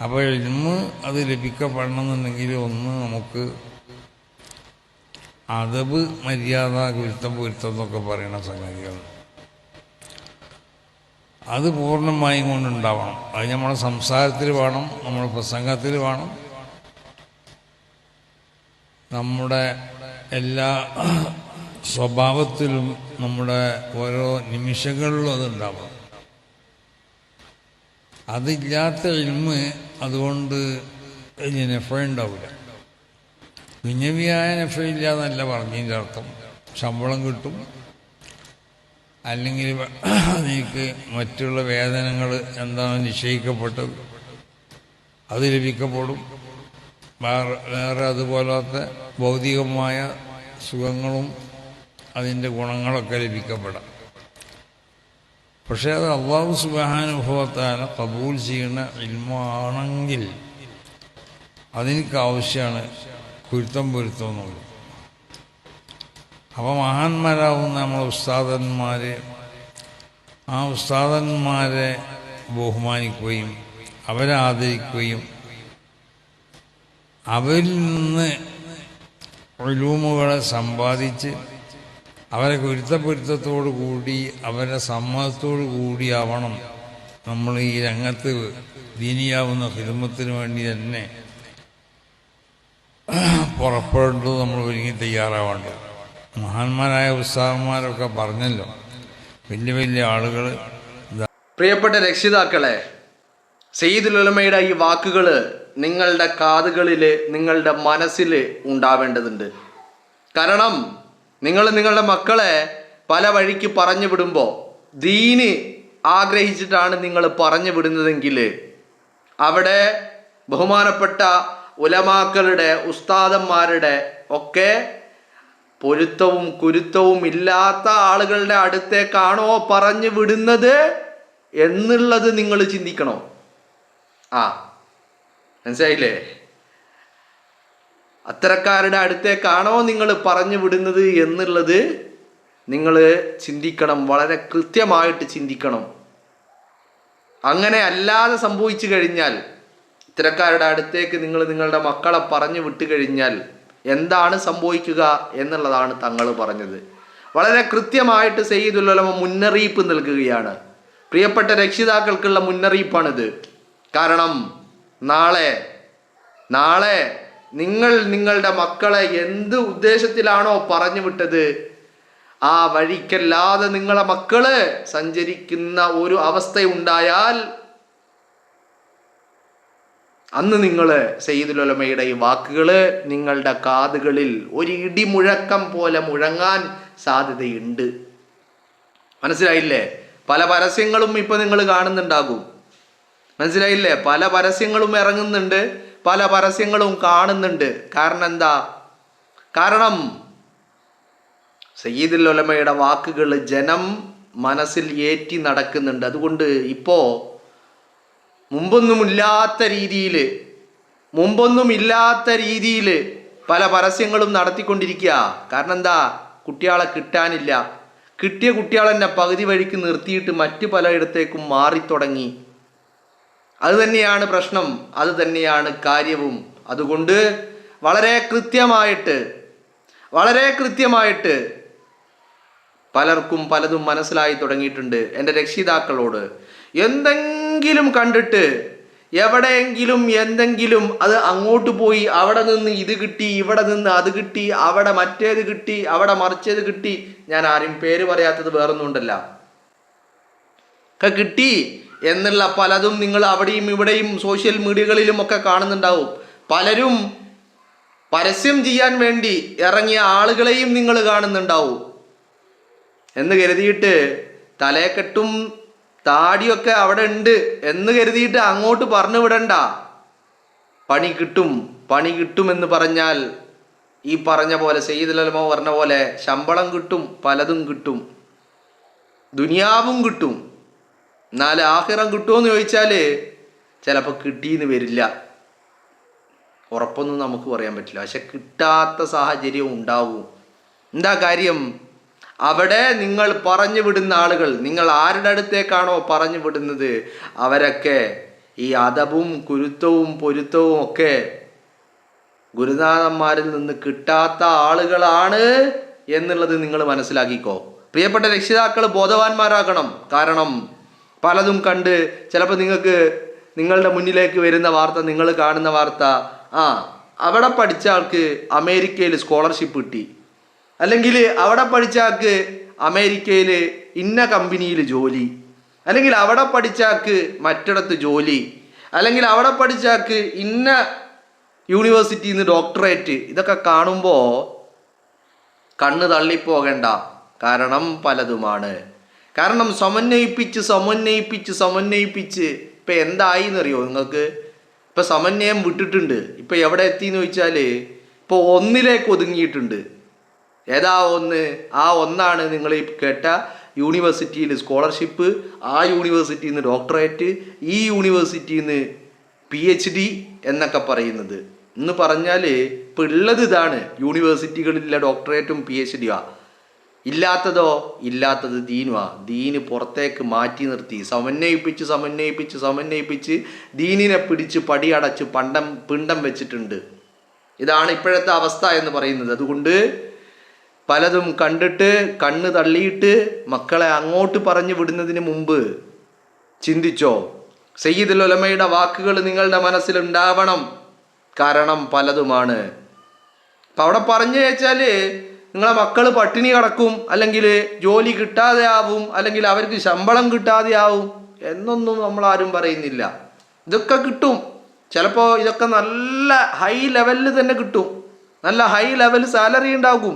അപ്പോൾ ഇൽമ് അത് ലഭിക്കപ്പെടണമെന്നുണ്ടെങ്കിൽ ഒന്ന് നമുക്ക് അദബ്, മര്യാദ, ഗുരുത്തം, പൊരുത്തം എന്നൊക്കെ പറയുന്ന സംഗതികൾ അത് പൂർണ്ണമായും കൊണ്ടുണ്ടാവണം. അത് നമ്മുടെ സംസാരത്തിൽ വേണം, നമ്മുടെ പ്രസംഗത്തിൽ വേണം, നമ്മുടെ എല്ലാ സ്വഭാവത്തിലും, നമ്മുടെ ഓരോ നിമിഷങ്ങളിലും അതുണ്ടാവണം. അതില്ലാത്ത ഇൽമ് അതുകൊണ്ട് വലിയ നെഫയുണ്ടാവില്ല. ദുന്യവിയായ നെഫയില്ല എന്നല്ല പറഞ്ഞതിൻ്റെ അർത്ഥം. ശമ്പളം കിട്ടും, അല്ലെങ്കിൽ എനിക്ക് മറ്റുള്ള വേതനങ്ങൾ എന്താണ് നിശ്ചയിക്കപ്പെട്ടത് അത് ലഭിക്കപ്പെടും. വേറെ അതുപോലത്തെ ഭൗതികമായ സുഖങ്ങളും അതിൻ്റെ ഗുണങ്ങളൊക്കെ ലഭിക്കപ്പെടാം. പക്ഷേ അത് അല്ലാഹു സുബ്ഹാനഹു വ തആല ഖബൂൽ ചെയ്യുന്ന ഇൽമാണെങ്കിൽ അതെനിക്ക് ആവശ്യമാണ് കുരുത്തം പൊരുത്തം എന്നുള്ളത്. അപ്പോൾ മഹാന്മാരാവുന്ന നമ്മളെ ഉസ്താദന്മാർ, ആ ഉസ്താദന്മാരെ ബഹുമാനിക്കുകയും അവരെ ആദരിക്കുകയും അവരിൽ നിന്ന് ഉലൂമുകളെ സമ്പാദിച്ച് അവരെ പൊരുത്തത്തോടു കൂടി അവരുടെ സമ്മതത്തോടു കൂടിയാവണം നമ്മൾ ഈ രംഗത്ത് ദീനിയാവുന്ന ഖിദ്മത്തിന് വേണ്ടി തന്നെ പുറപ്പെടേണ്ടത്. നമ്മൾ ഒരുങ്ങി തയ്യാറാവേണ്ടത്. മഹാന്മാരായ ഉസ്താദന്മാരൊക്കെ പറഞ്ഞല്ലോ, വലിയ വലിയ ആളുകൾ. പ്രിയപ്പെട്ട രക്ഷിതാക്കളെ, സയ്യിദുൽ ഉലമയുടെ ഈ വാക്കുകൾ നിങ്ങളുടെ കാതുകളിൽ, നിങ്ങളുടെ മനസ്സിൽ ഉണ്ടാവേണ്ടതുണ്ട്. കാരണം നിങ്ങളുടെ മക്കളെ പല വഴിക്ക് പറഞ്ഞു വിടുമ്പോൾ ദീന് ആഗ്രഹിച്ചിട്ടാണ് നിങ്ങൾ പറഞ്ഞു വിടുന്നതെങ്കിൽ അവിടെ ബഹുമാനപ്പെട്ട ഉലമാക്കളുടെ, ഉസ്താദന്മാരുടെ ഒക്കെ പൊരുത്തവും കുരുത്തവും ഇല്ലാത്ത ആളുകളുടെ അടുത്തേക്കാണോ പറഞ്ഞു വിടുന്നത് എന്നുള്ളത് നിങ്ങൾ ചിന്തിക്കണോ? മനസ്സിലായില്ലേ? അത്തരക്കാരുടെ അടുത്തേക്കാണോ നിങ്ങൾ പറഞ്ഞു വിടുന്നത് എന്നുള്ളത് നിങ്ങൾ ചിന്തിക്കണം, വളരെ കൃത്യമായിട്ട് ചിന്തിക്കണം. അങ്ങനെ അല്ലാതെ സംഭവിച്ചു കഴിഞ്ഞാൽ, ഇത്തരക്കാരുടെ അടുത്തേക്ക് നിങ്ങൾ നിങ്ങളുടെ മക്കളെ പറഞ്ഞു വിട്ടു കഴിഞ്ഞാൽ എന്താണ് സംഭവിക്കുക എന്നുള്ളതാണ് തങ്ങൾ പറഞ്ഞത്. വളരെ കൃത്യമായിട്ട് സയ്യിദുൽ ഉലമ മുന്നറിയിപ്പ് നൽകുകയാണ്. പ്രിയപ്പെട്ട രക്ഷിതാക്കൾക്കുള്ള മുന്നറിയിപ്പാണിത്. കാരണം നാളെ നിങ്ങൾ നിങ്ങളുടെ മക്കളെ എന്ത് ഉദ്ദേശത്തിലാണോ പറഞ്ഞു വിട്ടത്, ആ വഴിക്കല്ലാതെ നിങ്ങളെ മക്കള് സഞ്ചരിക്കുന്ന ഒരു അവസ്ഥയുണ്ടായാൽ അന്ന് നിങ്ങൾ സയ്യിദുൽ ഉലമയുടെ ഈ വാക്കുകൾ നിങ്ങളുടെ കാതുകളിൽ ഒരു ഇടിമുഴക്കം പോലെ മുഴങ്ങാൻ സാധ്യതയുണ്ട്. മനസ്സിലായില്ലേ? പല പരസ്യങ്ങളും ഇപ്പൊ നിങ്ങൾ കാണുന്നുണ്ടാകും. മനസ്സിലായില്ലേ? പല പരസ്യങ്ങളും ഇറങ്ങുന്നുണ്ട്, പല പരസ്യങ്ങളും കാണുന്നുണ്ട്. കാരണം എന്താ? കാരണം സയ്യിദുൽ ഉലമയുടെ വാക്കുകൾ ജനം മനസ്സിൽ ഏറ്റി നടക്കുന്നുണ്ട്. അതുകൊണ്ട് ഇപ്പോ മുമ്പൊന്നുമില്ലാത്ത രീതിയിൽ പല പരസ്യങ്ങളും നടത്തിക്കൊണ്ടിരിക്കുക. കാരണം എന്താ? കുട്ടികളെ കിട്ടാനില്ല. കിട്ടിയ കുട്ടികളെ തന്നെ പകുതി വഴിക്ക് നിർത്തിയിട്ട് മറ്റു പലയിടത്തേക്കും മാറിത്തുടങ്ങി. അത് തന്നെയാണ് പ്രശ്നം, അത് തന്നെയാണ് കാര്യവും. അതുകൊണ്ട് വളരെ കൃത്യമായിട്ട് പലർക്കും പലതും മനസ്സിലായി തുടങ്ങിയിട്ടുണ്ട്. എൻ്റെ രക്ഷിതാക്കളോട് എന്തെങ്കിലും കണ്ടിട്ട് എവിടെയെങ്കിലും എന്തെങ്കിലും അത് അങ്ങോട്ട് പോയി, അവിടെ നിന്ന് ഇത് കിട്ടി, ഇവിടെ നിന്ന് അത് കിട്ടി, അവിടെ മറ്റേത് കിട്ടി, അവിടെ മറിച്ചത് കിട്ടി, ഞാൻ ആരും പേര് പറയാത്തത് വേറൊന്നും ഉണ്ടല്ല, ഒക്കെ കിട്ടി എന്നുള്ള പലതും നിങ്ങൾ അവിടെയും ഇവിടെയും സോഷ്യൽ മീഡിയകളിലും ഒക്കെ കാണുന്നുണ്ടാവും. പലരും പരസ്യം ചെയ്യാൻ വേണ്ടി ഇറങ്ങിയ ആളുകളെയും നിങ്ങൾ കാണുന്നുണ്ടാവും. എന്ന് കരുതിയിട്ട് തലയെക്കെട്ടും താടിയൊക്കെ അവിടെ ഉണ്ട് എന്ന് കരുതിയിട്ട് അങ്ങോട്ട് പറഞ്ഞു വിടണ്ട. പണി കിട്ടുമെന്ന് പറഞ്ഞാൽ ഈ പറഞ്ഞ പോലെ സയ്യിദുൽ ഉലമ പറഞ്ഞ പോലെ ശമ്പളം കിട്ടും, പലതും കിട്ടും, ദുനിയാവും കിട്ടും. എന്നാൽ ആഖിറം കിട്ടുമോയെന്ന് ചോദിച്ചാൽ ചിലപ്പോൾ കിട്ടിയെന്ന് വരില്ല, ഉറപ്പൊന്നും നമുക്ക് പറയാൻ പറ്റില്ല. പക്ഷെ കിട്ടാത്ത സാഹചര്യം ഉണ്ടാവും. എന്താ കാര്യം? അവിടെ നിങ്ങൾ പറഞ്ഞു വിടുന്ന ആളുകൾ, നിങ്ങൾ ആരുടെ അടുത്തേക്കാണോ പറഞ്ഞു വിടുന്നത്, അവരൊക്കെ ഈ അദബും കുരുത്തവും പൊരുത്തവും ഒക്കെ ഗുരുനാഥന്മാരിൽ നിന്ന് കിട്ടാത്ത ആളുകളാണ് എന്നുള്ളത് നിങ്ങൾ മനസ്സിലാക്കിക്കോ. പ്രിയപ്പെട്ട രക്ഷിതാക്കൾ ബോധവാന്മാരാകണം. കാരണം പലതും കണ്ട് ചിലപ്പോൾ നിങ്ങളുടെ മുന്നിലേക്ക് വരുന്ന വാർത്ത, നിങ്ങൾ കാണുന്ന വാർത്ത, അവിടെ പഠിച്ച ആൾക്ക് അമേരിക്കയിൽ സ്കോളർഷിപ്പ് കിട്ടി, അല്ലെങ്കിൽ അവിടെ പഠിച്ച ആൾക്ക് അമേരിക്കയിൽ ഇന്ന കമ്പനിയിൽ ജോലി, അല്ലെങ്കിൽ അവിടെ പഠിച്ച ആൾക്ക് മറ്റിടത്ത് ജോലി, അല്ലെങ്കിൽ അവിടെ പഠിച്ച ആൾക്ക് ഇന്ന യൂണിവേഴ്സിറ്റിയിൽ നിന്ന് ഡോക്ടറേറ്റ്. ഇതൊക്കെ കാണുമ്പോൾ കണ്ണ് തള്ളിപ്പോകണ്ട. കാരണം പലതുമാണ്. കാരണം സമന്വയിപ്പിച്ച് ഇപ്പം എന്തായി എന്നറിയോ നിങ്ങൾക്ക്? ഇപ്പം സമന്വയം വിട്ടിട്ടുണ്ട്. ഇപ്പം എവിടെ എത്തിയെന്ന് ചോദിച്ചാൽ ഇപ്പോൾ ഒന്നിലേക്ക് ഒതുങ്ങിയിട്ടുണ്ട്. ഏതാ ഒന്ന്? ആ ഒന്നാണ് നിങ്ങൾ ഈ കേട്ട യൂണിവേഴ്സിറ്റിയിൽ സ്കോളർഷിപ്പ്, ആ യൂണിവേഴ്സിറ്റിയിൽ നിന്ന് ഡോക്ടറേറ്റ്, ഈ യൂണിവേഴ്സിറ്റിയിൽ നിന്ന് PhD എന്നൊക്കെ പറയുന്നത്. എന്ന് പറഞ്ഞാൽ ഇപ്പോൾ ഉള്ളത് ഇതാണ്. യൂണിവേഴ്സിറ്റികളിലെ ഡോക്ടറേറ്റും PhD ഇല്ലാത്തത് ദീന് പുറത്തേക്ക് മാറ്റി നിർത്തി സമന്വയിപ്പിച്ച് ദീനിനെ പിടിച്ച് പടിയടച്ച് പിണ്ടം വെച്ചിട്ടുണ്ട്. ഇതാണ് ഇപ്പോഴത്തെ അവസ്ഥ എന്ന് പറയുന്നത്. അതുകൊണ്ട് പലതും കണ്ടിട്ട് കണ്ണ് തള്ളിയിട്ട് മക്കളെ അങ്ങോട്ട് പറഞ്ഞു വിടുന്നതിന് മുമ്പ് ചിന്തിച്ചോ. സയ്യിദുൽ ഉലമയുടെ വാക്കുകൾ നിങ്ങളുടെ മനസ്സിലുണ്ടാവണം. കാരണം പലതുമാണ്. അപ്പം അവിടെ പറഞ്ഞു വെച്ചാൽ നിങ്ങളെ മക്കൾ പട്ടിണി കിടക്കും, അല്ലെങ്കിൽ ജോലി കിട്ടാതെ ആവും, അല്ലെങ്കിൽ അവർക്ക് ശമ്പളം കിട്ടാതെ ആവും എന്നൊന്നും നമ്മളാരും പറയുന്നില്ല. ഇതൊക്കെ കിട്ടും. ചിലപ്പോൾ ഇതൊക്കെ നല്ല ഹൈ ലെവലിൽ തന്നെ കിട്ടും. നല്ല ഹൈ ലെവൽ സാലറി ഉണ്ടാകും.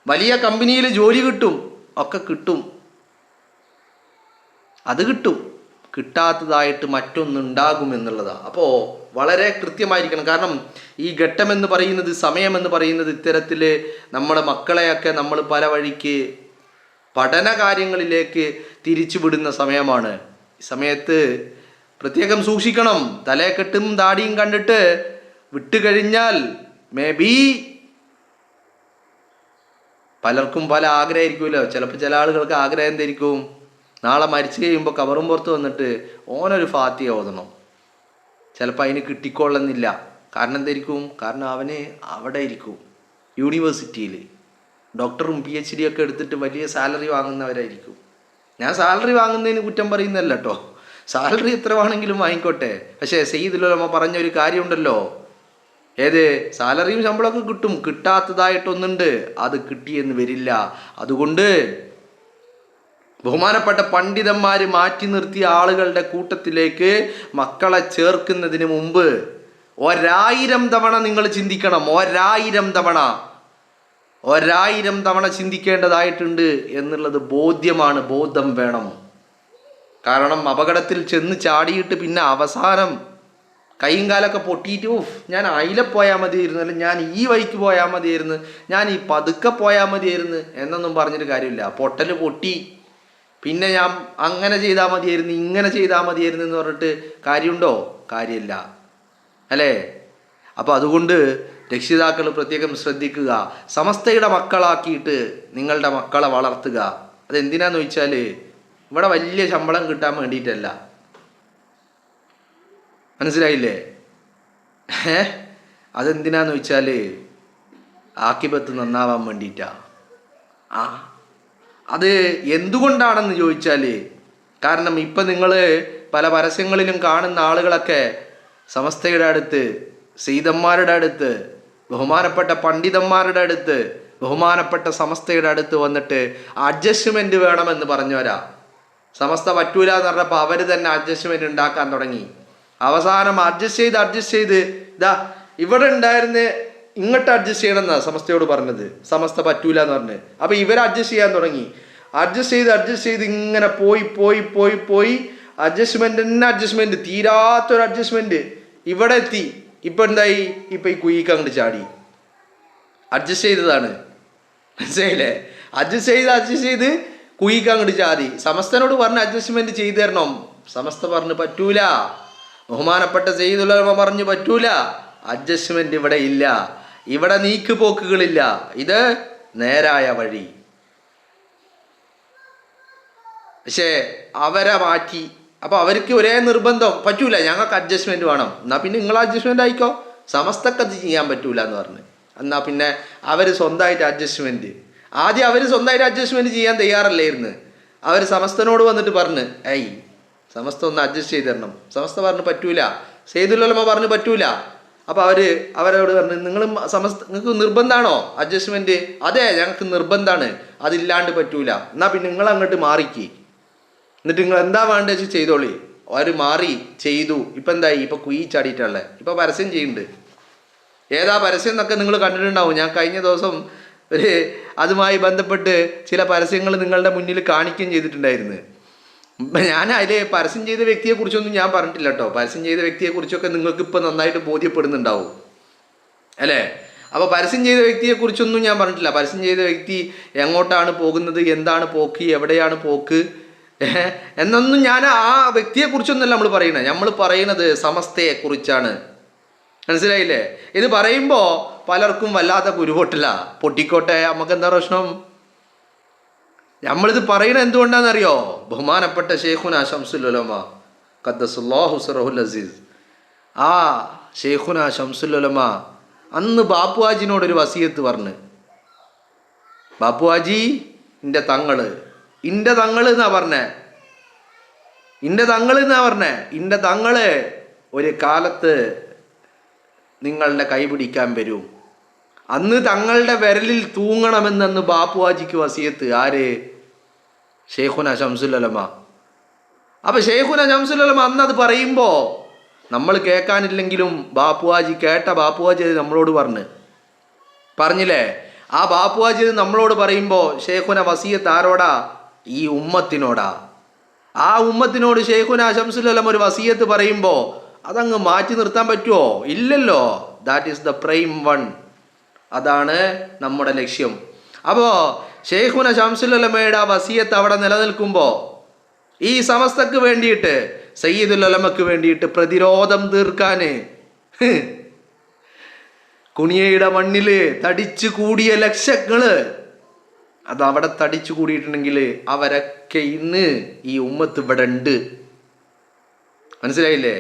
വലിയ കമ്പനിയിൽ ജോലി കിട്ടും, ഒക്കെ കിട്ടും. അത് കിട്ടും. കിട്ടാത്തതായിട്ട് മറ്റൊന്നുണ്ടാകും എന്നുള്ളതാണ്. അപ്പോൾ വളരെ കൃത്യമായിരിക്കണം. കാരണം ഈ ഘട്ടമെന്ന് പറയുന്നത്, സമയമെന്ന് പറയുന്നത് ഇത്തരത്തിൽ നമ്മുടെ മക്കളെയൊക്കെ നമ്മൾ പല വഴിക്ക് പഠന കാര്യങ്ങളിലേക്ക് തിരിച്ചു വിടുന്ന സമയമാണ്. ഈ സമയത്ത് പ്രത്യേകം സൂക്ഷിക്കണം. തലയെക്കെട്ടും ദാടിയും കണ്ടിട്ട് വിട്ടുകഴിഞ്ഞാൽ പലർക്കും പല ആഗ്രഹമായിരിക്കുമല്ലോ. ചിലപ്പോൾ ചില ആളുകൾക്ക് ആഗ്രഹം എന്തായിരിക്കും? നാളെ മരിച്ചു കഴിയുമ്പോൾ കബറും പുറത്ത് വന്നിട്ട് ഓനൊരു ഫാത്തിഹ ഓതണം. ചിലപ്പോൾ അതിന് കിട്ടിക്കൊള്ളുന്നില്ല. കാരണം എന്തായിരിക്കും? കാരണം അവന് അവിടെ ഇരിക്കും, യൂണിവേഴ്സിറ്റിയിൽ ഡോക്ടറും PhD ഒക്കെ എടുത്തിട്ട് വലിയ സാലറി വാങ്ങുന്നവരായിരിക്കും. ഞാൻ സാലറി വാങ്ങുന്നതിന് കുറ്റം പറയുന്നതല്ല കേട്ടോ. സാലറി എത്ര വേണമെങ്കിലും വാങ്ങിക്കോട്ടെ. പക്ഷേ സയ്യിദുൽ ഉലമ പറഞ്ഞൊരു കാര്യമുണ്ടല്ലോ, സാലറിയും ശമ്പളമൊക്കെ കിട്ടും, കിട്ടാത്തതായിട്ടൊന്നുണ്ട്, അത് കിട്ടിയെന്ന് വരില്ല. അതുകൊണ്ട് ബഹുമാനപ്പെട്ട പണ്ഡിതന്മാർ മാറ്റി നിർത്തിയ ആളുകളുടെ കൂട്ടത്തിലേക്ക് മക്കളെ ചേർക്കുന്നതിന് മുമ്പ് 1000 തവണ നിങ്ങൾ ചിന്തിക്കണം. 1000 തവണ ചിന്തിക്കേണ്ടതായിട്ടുണ്ട് എന്നുള്ളത് ബോധം വേണം. കാരണം അപകടത്തിൽ ചെന്ന് ചാടിയിട്ട് പിന്നെ അവസാനം കൈയും കാലൊക്കെ പൊട്ടിയിട്ട് ഞാൻ അതിലെ പോയാൽ മതിയായിരുന്നു, അല്ലെങ്കിൽ ഞാൻ ഈ വഴിക്ക് പോയാൽ മതിയായിരുന്നു, ഞാൻ ഈ പതുക്കെ പോയാൽ മതിയായിരുന്നു എന്നൊന്നും പറഞ്ഞിട്ട് കാര്യമില്ല. പൊട്ടൽ പൊട്ടി, പിന്നെ ഞാൻ അങ്ങനെ ചെയ്താൽ മതിയായിരുന്നു, ഇങ്ങനെ ചെയ്താൽ മതിയായിരുന്നു എന്ന് പറഞ്ഞിട്ട് കാര്യമുണ്ടോ? കാര്യമില്ല അല്ലേ? അപ്പോൾ അതുകൊണ്ട് രക്ഷിതാക്കൾ പ്രത്യേകം ശ്രദ്ധിക്കുക. സമസ്തയുടെ മക്കളാക്കിയിട്ട് നിങ്ങളുടെ മക്കളെ വളർത്തുക. അതെന്തിനാന്ന് ചോദിച്ചാൽ ഇവിടെ വലിയ ശമ്പളം കിട്ടാൻ വേണ്ടിയിട്ടല്ല. മനസ്സിലായില്ലേ? അതെന്തിനാന്ന് വെച്ചാൽ ആക്കിബത്ത് നന്നാവാൻ വേണ്ടിയിട്ടാണ്. അത് എന്തുകൊണ്ടാണെന്ന് ചോദിച്ചാൽ, കാരണം ഇപ്പം നിങ്ങൾ പല പരസ്യങ്ങളിലും കാണുന്ന ആളുകളൊക്കെ സമസ്തയുടെ അടുത്ത്, സയ്യിദന്മാരുടെ അടുത്ത്, ബഹുമാനപ്പെട്ട പണ്ഡിതന്മാരുടെ അടുത്ത്, ബഹുമാനപ്പെട്ട സമസ്തയുടെ അടുത്ത് വന്നിട്ട് അഡ്ജസ്റ്റ്മെൻറ്റ് വേണമെന്ന് പറഞ്ഞവരാ. സമസ്ത പറ്റൂല എന്ന് പറഞ്ഞപ്പോൾ അവർ തന്നെ അഡ്ജസ്റ്റ്മെൻറ്റ് ഉണ്ടാക്കാൻ തുടങ്ങി. അവസാനം അഡ്ജസ്റ്റ് ചെയ്ത് ഇവിടെ ഉണ്ടായിരുന്ന ഇങ്ങോട്ട് അഡ്ജസ്റ്റ് ചെയ്യണം എന്നാണ് സമസ്തയോട് പറഞ്ഞത്. സമസ്ത പറ്റൂല എന്ന് പറഞ്ഞ് അപ്പോൾ ഇവർ അഡ്ജസ്റ്റ് ചെയ്യാൻ തുടങ്ങി. അഡ്ജസ്റ്റ് ചെയ്ത് ഇങ്ങനെ പോയി അഡ്ജസ്റ്റ്മെൻറ്റ് തീരാത്തൊരു അഡ്ജസ്റ്റ്മെൻറ്റ് ഇവിടെ എത്തി. ഇപ്പം എന്തായി? ഇപ്പം ഈ കുയിക്ക് അങ്ങോട്ട് ചാടി. അഡ്ജസ്റ്റ് ചെയ്തതാണ്, മനസ്സിലായില്ലേ? അഡ്ജസ്റ്റ് ചെയ്ത് കുയിക്ക് അങ്ങോട്ട് ചാടി. സമസ്തനോട് പറഞ്ഞ് അഡ്ജസ്റ്റ്മെൻറ്റ് ചെയ്തു തരണം. സമസ്ത പറഞ്ഞ് പറ്റൂല. ബഹുമാനപ്പെട്ട സയ്യിദുൽ ഉലമ പറഞ്ഞു പറ്റൂല. അഡ്ജസ്റ്റ്മെൻറ്റ് ഇവിടെ ഇല്ല, ഇവിടെ നീക്കുപോക്കുകളില്ല, ഇത് നേരായ വഴി. പക്ഷേ അവരെ മാറ്റി അപ്പോൾ അവർക്ക് ഒരേ നിർബന്ധം പറ്റൂല, ഞങ്ങൾക്ക് അഡ്ജസ്റ്റ്മെൻറ്റ് വേണം. എന്നാൽ പിന്നെ നിങ്ങൾ അഡ്ജസ്റ്റ്മെൻ്റ് ആയിക്കോ, സമസ്തക്ക് അത് ചെയ്യാൻ പറ്റൂല എന്ന് പറഞ്ഞ്. എന്നാൽ പിന്നെ അവർ സ്വന്തമായിട്ട് അഡ്ജസ്റ്റ്മെൻറ്റ്, ആദ്യം അവർ സ്വന്തമായിട്ട് അഡ്ജസ്റ്റ്മെൻറ്റ് ചെയ്യാൻ തയ്യാറല്ലായിരുന്നു. അവർ സമസ്തനോട് വന്നിട്ട് പറഞ്ഞ് സമസ്ത ഒന്ന് അഡ്ജസ്റ്റ് ചെയ്ത് തരണം. സമസ്ത പറഞ്ഞ് പറ്റൂല, സെയ്ദുൽ ഉലമ പറഞ്ഞ് പറ്റൂല. അപ്പോൾ അവരോട് പറഞ്ഞു, നിങ്ങൾക്ക് നിർബന്ധമാണോ അഡ്ജസ്റ്റ്മെൻറ്റ്? അതെ, ഞങ്ങൾക്ക് നിർബന്ധമാണ്, അതില്ലാണ്ട് പറ്റൂല. എന്നാൽ പിന്നെ നിങ്ങൾ അങ്ങോട്ട് മാറിക്ക്, എന്നിട്ട് നിങ്ങൾ എന്താ വേണ്ടത് വെച്ച് ചെയ്തോളി. അവർ മാറി ചെയ്തു. ഇപ്പം എന്തായി? ഇപ്പം കുയി ചാടിയിട്ടുള്ളത്, ഇപ്പം പരസ്യം ചെയ്യുന്നുണ്ട്. ഏതാ പരസ്യം എന്നൊക്കെ നിങ്ങൾ കണ്ടിട്ടുണ്ടാവും. ഞാൻ കഴിഞ്ഞ ദിവസം അതുമായി ബന്ധപ്പെട്ട് ചില പരസ്യങ്ങൾ നിങ്ങളുടെ മുന്നിൽ കാണിക്കുകയും ചെയ്തിട്ടുണ്ടായിരുന്നു. ഞാൻ അതിൽ പരസ്യം ചെയ്ത വ്യക്തിയെക്കുറിച്ചൊന്നും ഞാൻ പറഞ്ഞിട്ടില്ല കേട്ടോ. പരസ്യം ചെയ്ത വ്യക്തിയെക്കുറിച്ചൊക്കെ നിങ്ങൾക്ക് ഇപ്പോൾ നന്നായിട്ട് ബോധ്യപ്പെടുന്നുണ്ടാവും അല്ലേ? അപ്പോൾ പരസ്യം ചെയ്ത വ്യക്തിയെക്കുറിച്ചൊന്നും ഞാൻ പറഞ്ഞിട്ടില്ല. പരസ്യം ചെയ്ത വ്യക്തി എങ്ങോട്ടാണ് പോകുന്നത്, എന്താണ് പോക്ക്, എവിടെയാണ് പോക്ക് എന്നൊന്നും ഞാൻ ആ വ്യക്തിയെക്കുറിച്ചൊന്നുമല്ല നമ്മൾ പറയണത്. നമ്മൾ പറയുന്നത് സമസ്തയെക്കുറിച്ചാണ്. മനസ്സിലായില്ലേ? ഇത് പറയുമ്പോൾ പലർക്കും വല്ലാത്ത കുരുപൊട്ടില്ല. പൊട്ടിക്കോട്ടെ, നമുക്ക് എന്താ പ്രശ്നം? നമ്മളിത് പറയണത് എന്തുകൊണ്ടാണെന്നറിയോ? ബഹുമാനപ്പെട്ട ഷെയ്ഖുന ശംസുൽ ഉലമ ഖദ്ദസുല്ലാഹു സിറഹുൽ അസീസ്, ആ ഷെയ്ഖുന ശംസുൽ ഉലമ അന്ന് ബാപ്പുവാജിനോടൊരു വസിയത്ത് പറഞ്ഞ്, ബാപ്പുവാജി ഇൻ്റെ തങ്ങള് എന്നാ പറഞ്ഞേ, ഇൻ്റെ തങ്ങള് ഒരു കാലത്ത് നിങ്ങളുടെ കൈ പിടിക്കാൻ വരും, അന്ന് തങ്ങളുടെ വിരലിൽ തൂങ്ങണമെന്നന്ന് ബാപ്പുവാജിക്ക് വസിയത്ത്. ആര്? ഷെയ്ഖുന ശംസുൽ ഉലമ. അപ്പോൾ ഷെയ്ഖുന ശംസുൽ ഉലമ അന്ന് അത് പറയുമ്പോൾ നമ്മൾ കേൾക്കാനില്ലെങ്കിലും ബാപ്പുവാജി ബാപ്പുവാജി അത് നമ്മളോട് പറഞ്ഞില്ലേ? ആ ബാപ്പുവാജി അത് നമ്മളോട് പറയുമ്പോൾ ഷെയ്ഖുന വസിയത്ത് ആരോടാ? ഈ ഉമ്മത്തിനോടാ. ആ ഉമ്മത്തിനോട് ഷെയ്ഖുന ശംസുൽ ഉലമ ഒരു വസിയത്ത് പറയുമ്പോൾ അതങ്ങ് മാറ്റി നിർത്താൻ പറ്റുമോ? ഇല്ലല്ലോ. That is the prime one. അതാണ് നമ്മുടെ ലക്ഷ്യം. അപ്പോൾ ഷെയ്ഖുന ശംസുൽ ഉലമയുടെ ആ വസിയത്ത് അവിടെ നിലനിൽക്കുമ്പോൾ ഈ സമസ്തക്ക് വേണ്ടിയിട്ട്, സയ്യിദുൽ ഉലമക്ക് വേണ്ടിയിട്ട് പ്രതിരോധം തീർക്കാൻ കുണിയയുടെ മണ്ണിൽ തടിച്ചു കൂടിയ ലക്ഷങ്ങൾ അതവിടെ തടിച്ചു കൂടിയിട്ടുണ്ടെങ്കിൽ അവരൊക്കെ ഇന്ന് ഈ ഉമ്മത്ത് ഇവിടെ ഉണ്ട്. മനസ്സിലായില്ലേ?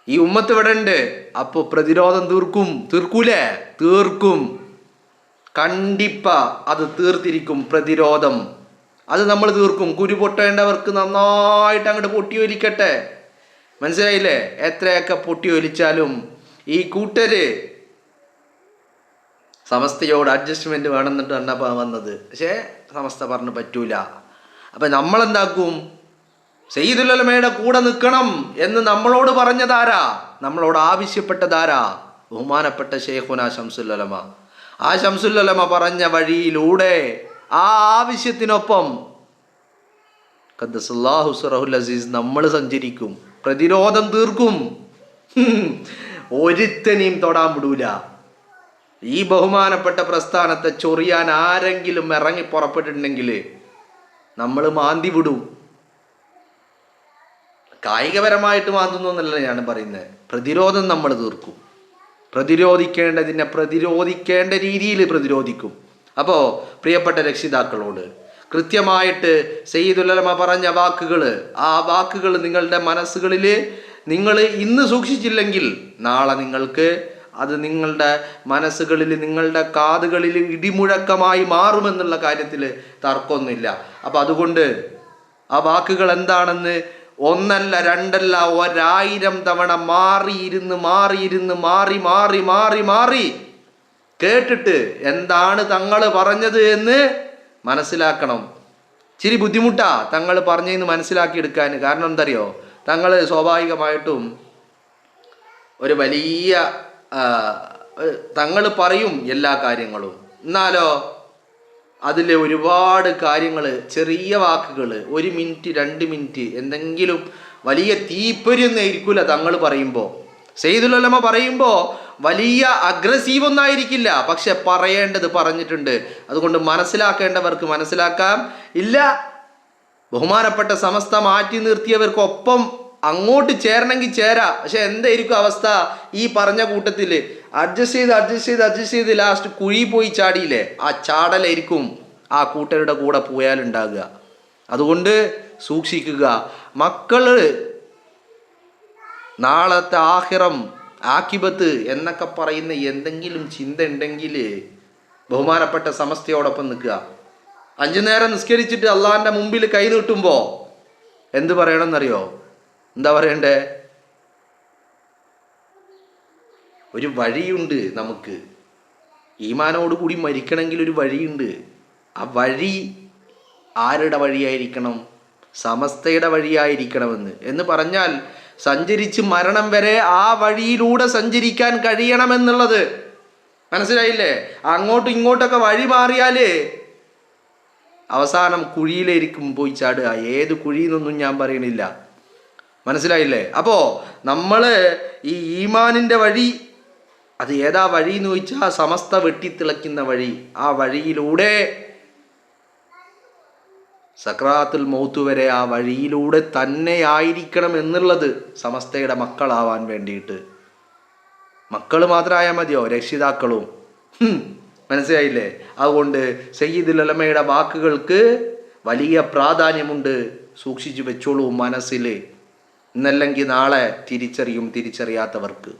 ഈ ഉമ്മത്ത് ഇവിടെ ഉണ്ട്. അപ്പോൾ പ്രതിരോധം തീർക്കും. കണ്ടിപ്പ അത് തീർത്തിരിക്കും. പ്രതിരോധം അത് നമ്മൾ തീർക്കും. കുരു പൊട്ടേണ്ടവർക്ക് നന്നായിട്ട് അങ്ങോട്ട് പൊട്ടിയൊലിക്കട്ടെ. മനസ്സിലായില്ലേ? എത്രയൊക്കെ പൊട്ടിയൊലിച്ചാലും ഈ കൂട്ടര് സമസ്തയോട് അഡ്ജസ്റ്റ്മെൻറ്റ് വേണമെന്നിട്ട് കണ്ടപ്പോൾ വന്നത്. പക്ഷേ സമസ്ത പറഞ്ഞ് പറ്റൂല. അപ്പം നമ്മളെന്താക്കും? സയ്യിദുൽ ഉലമയുടെ കൂടെ നിൽക്കണം എന്ന് നമ്മളോട് പറഞ്ഞതാരാ? നമ്മളോട് ആവശ്യപ്പെട്ടതാരാ? ബഹുമാനപ്പെട്ട ഷെയ്ഖുന ശംസുൽ ഉലമ. ആ ശംസുൽ ഉലമ പറഞ്ഞ വഴിയിലൂടെ ആ ആവശ്യത്തിനൊപ്പം ഖദ്ദസുല്ലാഹു സിറഹുൽ അസീസ് നമ്മൾ സഞ്ചരിക്കും. പ്രതിരോധം തീർക്കും. ഒരുത്തനെയും തൊടാൻ വിടൂല. ഈ ബഹുമാനപ്പെട്ട പ്രസ്ഥാനത്തെ ചൊറിയാൻ ആരെങ്കിലും ഇറങ്ങി പുറപ്പെട്ടിട്ടുണ്ടെങ്കിൽ നമ്മൾ മാന്തി വിടും. കായികപരമായിട്ട് മാന്തുന്നല്ല ഞാൻ പറയുന്നത്. പ്രതിരോധം നമ്മൾ തീർക്കും. പ്രതിരോധിക്കേണ്ടതിനെ പ്രതിരോധിക്കേണ്ട രീതിയിൽ പ്രതിരോധിക്കും. അപ്പോൾ പ്രിയപ്പെട്ട രക്ഷിതാക്കളോട് കൃത്യമായിട്ട് സയ്യിദുൽ ഉലമ പറഞ്ഞ വാക്കുകൾ, ആ വാക്കുകൾ നിങ്ങളുടെ മനസ്സുകളിൽ നിങ്ങൾ ഇന്ന് സൂക്ഷിച്ചില്ലെങ്കിൽ നാളെ നിങ്ങൾക്ക് അത് നിങ്ങളുടെ മനസ്സുകളിൽ, നിങ്ങളുടെ കാതുകളിൽ ഇടിമുഴക്കമായി മാറുമെന്നുള്ള കാര്യത്തിൽ തർക്കമൊന്നുമില്ല. അപ്പം അതുകൊണ്ട് ആ വാക്കുകൾ എന്താണെന്ന് ഒന്നല്ല രണ്ടല്ല 1000 തവണ മാറി കേട്ടിട്ട് എന്താണ് തങ്ങൾ പറഞ്ഞത് എന്ന് മനസ്സിലാക്കണം. ഇച്ചിരി ബുദ്ധിമുട്ടാ തങ്ങൾ പറഞ്ഞതെന്ന് മനസ്സിലാക്കിയെടുക്കാൻ. കാരണം എന്തറിയോ? തങ്ങൾ സ്വാഭാവികമായിട്ടും ഒരു വലിയ തങ്ങൾ പറയും എല്ലാ കാര്യങ്ങളും. എന്നാലോ അതിൽ ഒരുപാട് കാര്യങ്ങൾ, ചെറിയ വാക്കുകൾ, 1 മിനിറ്റ് 2 മിനിറ്റ് എന്തെങ്കിലും വലിയ തീപ്പൊരിയൊന്നും ആയിരിക്കില്ല തങ്ങൾ പറയുമ്പോൾ. സയ്യിദുൽ ഉലമ പറയുമ്പോൾ വലിയ അഗ്രസീവ് ഒന്നായിരിക്കില്ല, പക്ഷെ പറയേണ്ടത് പറഞ്ഞിട്ടുണ്ട്. അതുകൊണ്ട് മനസ്സിലാക്കേണ്ടവർക്ക് മനസ്സിലാക്കാം. ഇല്ല, ബഹുമാനപ്പെട്ട സമസ്ത മാറ്റി നിർത്തിയവർക്കൊപ്പം അങ്ങോട്ട് ചേരണമെങ്കിൽ ചേരാ. പക്ഷെ എന്തായിരിക്കും അവസ്ഥ? ഈ പറഞ്ഞ കൂട്ടത്തിൽ അഡ്ജസ്റ്റ് ചെയ്ത് ലാസ്റ്റ് കുഴി പോയി ചാടിയില്ലേ, ആ ചാടലായിരിക്കും ആ കൂട്ടരുടെ കൂടെ പോയാലുണ്ടാകുക. അതുകൊണ്ട് സൂക്ഷിക്കുക. മക്കള് നാളത്തെ ആഖിറം ആക്കിബത്ത് എന്നൊക്കെ പറയുന്ന എന്തെങ്കിലും ചിന്ത ഉണ്ടെങ്കിൽ ബഹുമാനപ്പെട്ട സമസ്തയോടൊപ്പം നിൽക്കുക. 5 നേരം നിസ്കരിച്ചിട്ട് അള്ളാഹിൻ്റെ മുമ്പിൽ കൈ നീട്ടുമ്പോൾ എന്ത് പറയണമെന്നറിയോ? എന്താ പറയണ്ടേ? ഒരു വഴിയുണ്ട് നമുക്ക്. ഈമാനോട് കൂടി മരിക്കണമെങ്കിൽ ഒരു വഴിയുണ്ട്. ആ വഴി ആരുടെ വഴിയായിരിക്കണം? സമസ്തയുടെ വഴിയായിരിക്കണമെന്ന് പറഞ്ഞാൽ സഞ്ചരിച്ച് മരണം വരെ ആ വഴിയിലൂടെ സഞ്ചരിക്കാൻ കഴിയണമെന്നുള്ളത് മനസ്സിലായില്ലേ? അങ്ങോട്ടും ഇങ്ങോട്ടൊക്കെ വഴി മാറിയാൽ അവസാനം കുഴിയിലായിരിക്കും പോയി ചാടുക. ഏത് കുഴിയെന്നൊന്നും ഞാൻ പറയണില്ല, മനസ്സിലായില്ലേ? അപ്പോൾ നമ്മൾ ഈ ഈമാനിൻ്റെ വഴി, അത് ഏതാ വഴി എന്ന് ചോദിച്ചാൽ സമസ്ത വെട്ടിത്തിളയ്ക്കുന്ന വഴി. ആ വഴിയിലൂടെ സക്രാത്തുൽ മൗത്ത് വരെ ആ വഴിയിലൂടെ തന്നെ ആയിരിക്കണം എന്നുള്ളത് സമസ്തയുടെ മക്കളാവാൻ വേണ്ടിയിട്ട്. മക്കൾ മാത്രമായാൽ മതിയോ? രക്ഷിതാക്കളും. മനസ്സിലായില്ലേ? അതുകൊണ്ട് സയ്യിദുൽ ഉലമയുടെ വാക്കുകൾക്ക് വലിയ പ്രാധാന്യമുണ്ട്. സൂക്ഷിച്ചു വെച്ചോളൂ മനസ്സിൽ, ഇന്നല്ലെങ്കിൽ നാളെ തിരിച്ചറിയാത്തവർക്ക്.